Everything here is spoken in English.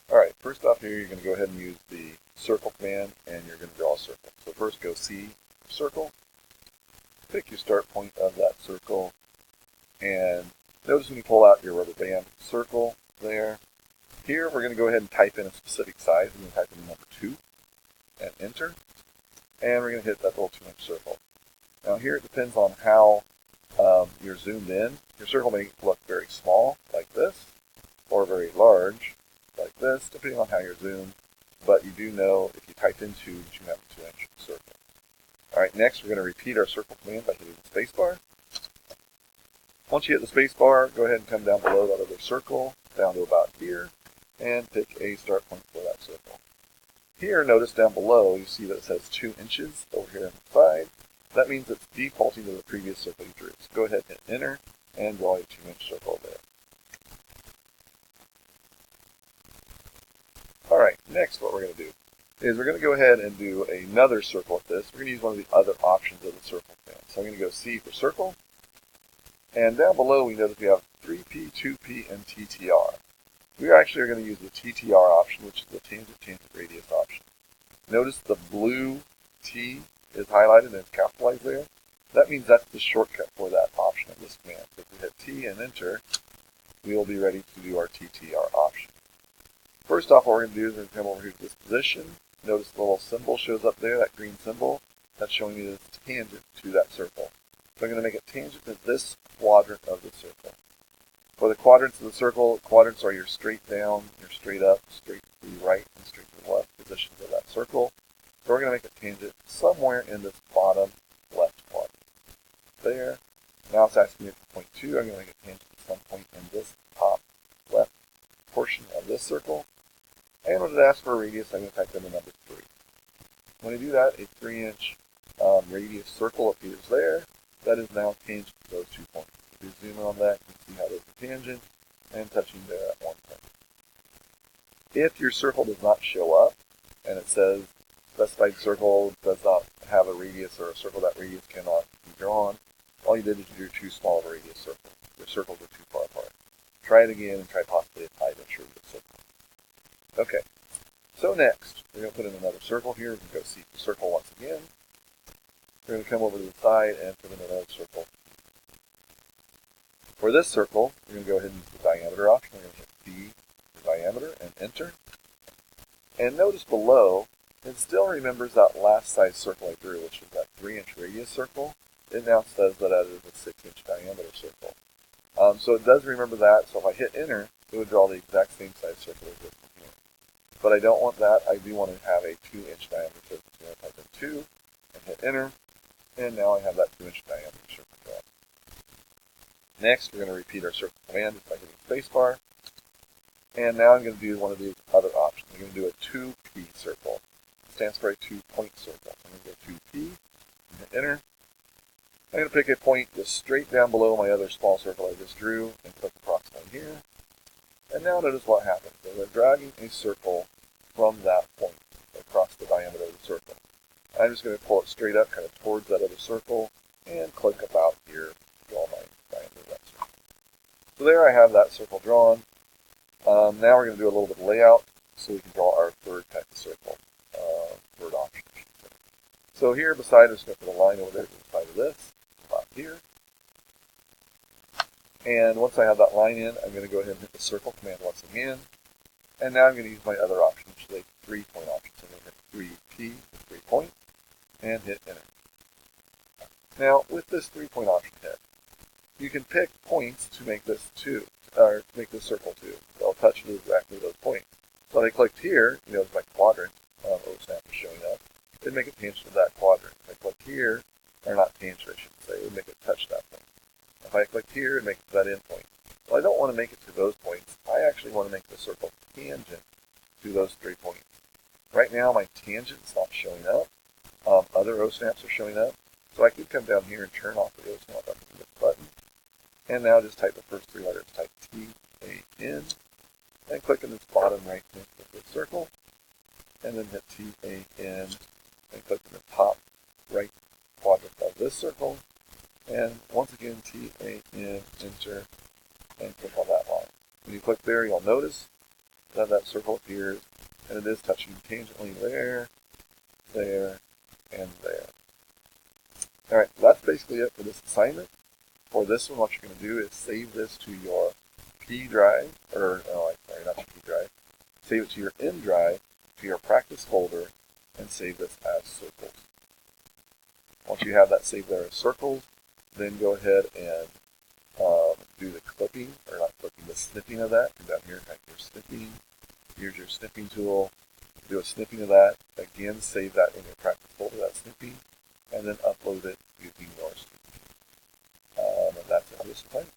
Alright, first off here, you're going to go ahead and use the circle command, and you're going to draw a circle. So first go C, circle, pick your start point of that circle, and notice when you pull out your rubber band circle there. Here, we're going to go ahead and type in a specific size. We're going to type in the number 2 and enter, and we're going to hit that little 2-inch circle. Now here it depends on how you're zoomed in. Your circle may look very small, like this, or very large, like this, depending on how you're zoomed. But you do know if you typed in 2 that you have a 2-inch circle. Alright, next we're going to repeat our circle command by hitting the space bar. Once you hit the space bar, go ahead and come down below that other circle, down to about here, and pick a start point for that circle. Here, notice down below, you see that it says 2 inches over here on the side. That means it's defaulting to the previous circle you drew. So go ahead and hit enter and draw a 2-inch circle there. Alright, next what we're going to do is we're going to go ahead and do another circle with this. We're going to use one of the other options of the circle command. So I'm going to go C for circle. And down below we know that we have 3P, 2P, and TTR. We actually are going to use the TTR option, which is the tangent radius option. Notice the blue T is highlighted and it's capitalized there. That means that's the shortcut for that option of this command. So if we hit T and enter, we will be ready to do our TTR option. First off, what we're going to do is we're going to come over here to this position. Notice the little symbol shows up there, that green symbol. That's showing me that it's tangent to that circle. So I'm going to make a tangent to this quadrant of the circle. For the quadrants of the circle, quadrants are your straight down, your straight up, straight to the right, and straight to the left positions of that circle. So we're going to make a tangent somewhere in this bottom left quadrant. There. Now it's asking me for point 2. I'm going to make a tangent to some point in this top left portion of this circle. And when it asks for a radius, I'm going to type in the number 3. When I do that, a 3-inch radius circle appears there. That is now tangent to those 2 points. If you zoom in on that, you can see how there's a tangent and touching there at one point. If your circle does not show up, and it says specified circle does not have a radius, or a circle that radius cannot be drawn, all you did is you drew too small of a radius circle. Your circles are too far apart. Try it again and try possibly a 5-inch radius circle. Okay, so next, we're going to put in another circle here. We can go see the circle once again. We're going to come over to the side and put in another circle. For this circle, we're going to go ahead and use the diameter option. We're going to hit D for diameter and enter. And notice below, it still remembers that last size circle I drew, which is that 3-inch radius circle. It now says that that is a 6-inch diameter circle. So it does remember that, so if I hit enter, it would draw the exact same size circle as this one here. But I don't want that. I do want to have a 2-inch diameter circle. So I'm going to type in 2 and hit enter. And now I have that 2-inch diameter circle drawn. Next, we're going to repeat our circle command by hitting spacebar. And now I'm going to do one of these other options. I'm going to do a 2P circle. It stands for a 2-point circle. I'm going to go 2P and hit enter. I'm going to pick a point just straight down below my other small circle I just drew and click approximately here. And now notice what happens. So we're dragging a circle from that point across the diameter of the circle. I'm just going to pull it straight up, kind of towards that other circle, and click about here to draw my diameter of that circle. So there I have that circle drawn. Now we're going to do a little bit of layout so we can draw our third type of circle, third option. So here beside, I'm just going to put a line over there to the side of this, about here. And once I have that line in, I'm going to go ahead and hit the circle command once again. And now I'm going to use my other option, which is a 3-point option. So I'm going to hit 3P for 3-point and hit enter. Now, with this 3-point option hit, you can pick points to make this to make this circle 2. They'll touch exactly those points. So if I clicked here, you notice my quadrant snap is showing up. It'd make it tangent to that quadrant. If I clicked here, or not tangent, I should say, it would make it touch that point. If I clicked here, it'd make it that end point. Well, I don't want to make it to those points. I actually want to make the circle tangent to those 3 points. Right now, my tangent's not showing up. Other O snaps are showing up. So I could come down here and turn off the O snap button with this button. And now just type the first 3 letters. Type T-A-N. And click in this bottom right corner of the circle. And then hit T-A-N. And click in the top right quadrant of this circle. And once again, T-A-N, enter, and click on that line. When you click there, you'll notice then that circle appears, and it is touching tangentially there, there, and there. Alright, that's basically it for this assignment. For this one, what you're going to do is save this to your P drive, or, oh, sorry, not your P drive. Save it to your N drive, to your practice folder, and save this as circles. Once you have that saved there as circles, then go ahead and do the clipping, or not clipping, the snipping of that. Come down here, type your snipping. Here's your snipping tool. Do a snipping of that. Again, save that in your practice folder, that snipping, and then upload it using your snipping. And that's it for this assignment.